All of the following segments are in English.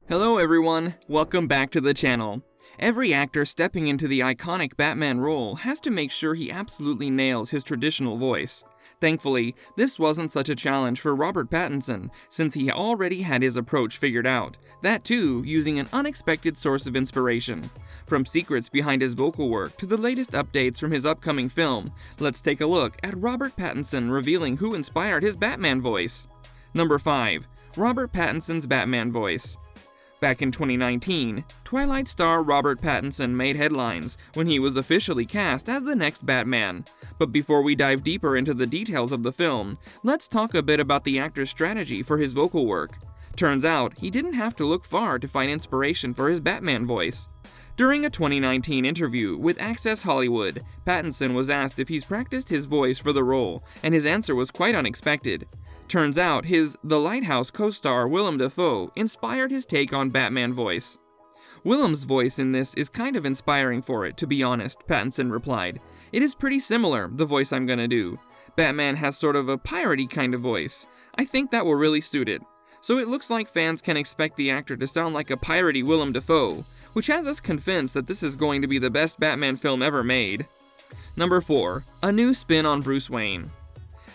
Hello everyone, welcome back to the channel. Every actor stepping into the iconic Batman role has to make sure he absolutely nails his traditional voice. Thankfully, this wasn't such a challenge for Robert Pattinson, since he already had his approach figured out, that too using an unexpected source of inspiration. From secrets behind his vocal work to the latest updates from his upcoming film, let's take a look at Robert Pattinson revealing who inspired his Batman voice. Number 5. Robert Pattinson's Batman voice. Back in 2019, Twilight star Robert Pattinson made headlines when he was officially cast as the next Batman. But before we dive deeper into the details of the film, let's talk a bit about the actor's strategy for his vocal work. Turns out, he didn't have to look far to find inspiration for his Batman voice. During a 2019 interview with Access Hollywood, Pattinson was asked if he's practiced his voice for the role, and his answer was quite unexpected. Turns out his The Lighthouse co-star Willem Dafoe inspired his take on Batman voice. Willem's voice in this is kind of inspiring for it, to be honest, Pattinson replied. It is pretty similar, the voice I'm gonna do. Batman has sort of a piratey kind of voice. I think that will really suit it. So it looks like fans can expect the actor to sound like a piratey Willem Dafoe, which has us convinced that this is going to be the best Batman film ever made. Number 4. A new spin on Bruce Wayne.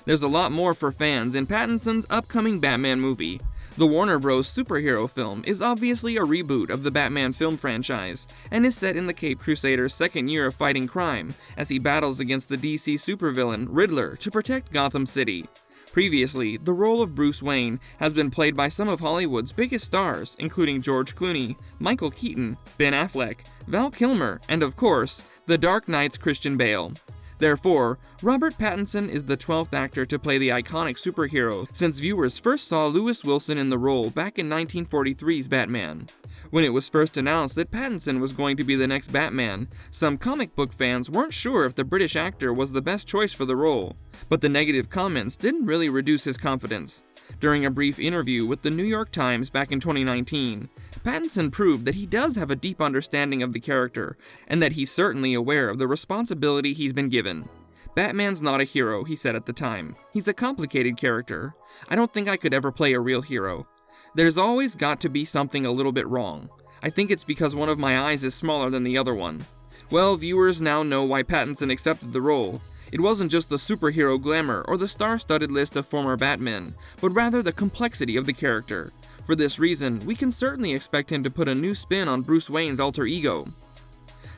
There's a lot more for fans in Pattinson's upcoming Batman movie. The Warner Bros. Superhero film is obviously a reboot of the Batman film franchise, and is set in the Caped Crusader's second year of fighting crime, as he battles against the DC supervillain Riddler to protect Gotham City. Previously, the role of Bruce Wayne has been played by some of Hollywood's biggest stars, including George Clooney, Michael Keaton, Ben Affleck, Val Kilmer, and of course, The Dark Knight's Christian Bale. Therefore, Robert Pattinson is the 12th actor to play the iconic superhero since viewers first saw Lewis Wilson in the role back in 1943's Batman. When it was first announced that Pattinson was going to be the next Batman, some comic book fans weren't sure if the British actor was the best choice for the role, but the negative comments didn't really reduce his confidence. During a brief interview with the New York Times back in 2019, Pattinson proved that he does have a deep understanding of the character, and that he's certainly aware of the responsibility he's been given. Batman's not a hero, he said at the time. He's a complicated character. I don't think I could ever play a real hero. There's always got to be something a little bit wrong. I think it's because one of my eyes is smaller than the other one. Well, viewers now know why Pattinson accepted the role. It wasn't just the superhero glamour or the star-studded list of former Batmen, but rather the complexity of the character. For this reason, we can certainly expect him to put a new spin on Bruce Wayne's alter ego.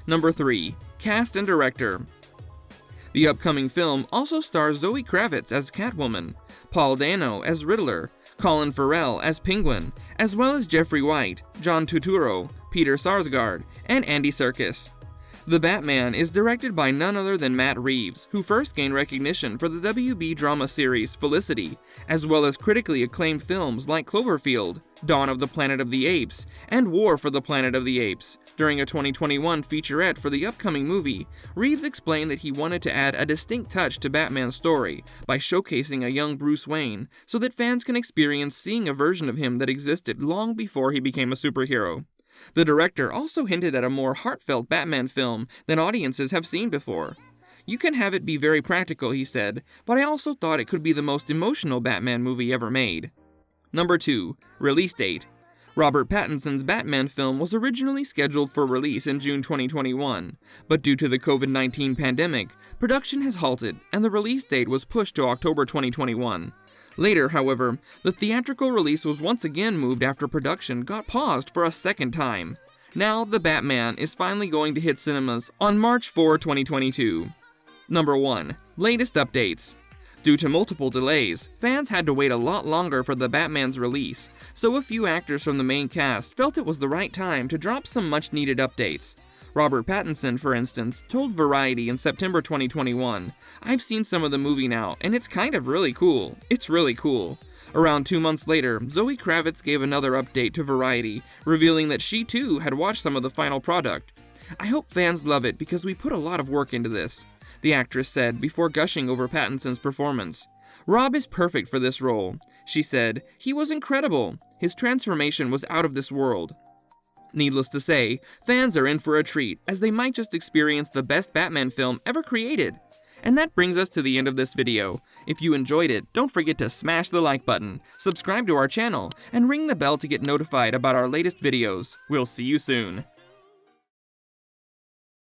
Number 3. Cast and Director. The upcoming film also stars Zoe Kravitz as Catwoman, Paul Dano as Riddler, Colin Farrell as Penguin, as well as Jeffrey White, John Turturro, Peter Sarsgaard, and Andy Serkis. The Batman is directed by none other than Matt Reeves, who first gained recognition for the WB drama series Felicity, as well as critically acclaimed films like Cloverfield, Dawn of the Planet of the Apes, and War for the Planet of the Apes. During a 2021 featurette for the upcoming movie, Reeves explained that he wanted to add a distinct touch to Batman's story by showcasing a young Bruce Wayne so that fans can experience seeing a version of him that existed long before he became a superhero. The director also hinted at a more heartfelt Batman film than audiences have seen before. You can have it be very practical, he said, but I also thought it could be the most emotional Batman movie ever made. Number 2. Release date. Robert Pattinson's Batman film was originally scheduled for release in June 2021, but due to the COVID-19 pandemic, production has halted and the release date was pushed to October 2021. Later, however, the theatrical release was once again moved after production got paused for a second time. Now, The Batman is finally going to hit cinemas on March 4, 2022. Number 1. Latest updates. Due to multiple delays, fans had to wait a lot longer for The Batman's release, so a few actors from the main cast felt it was the right time to drop some much-needed updates. Robert Pattinson, for instance, told Variety in September 2021, "I've seen some of the movie now, and it's kind of really cool. It's really cool." Around 2 months later, Zoe Kravitz gave another update to Variety, revealing that she too had watched some of the final product. "I hope fans love it because we put a lot of work into this," the actress said before gushing over Pattinson's performance. "Rob is perfect for this role," she said. "He was incredible. His transformation was out of this world." Needless to say, fans are in for a treat, as they might just experience the best Batman film ever created. And that brings us to the end of this video. If you enjoyed it, don't forget to smash the like button, subscribe to our channel, and ring the bell to get notified about our latest videos. We'll see you soon.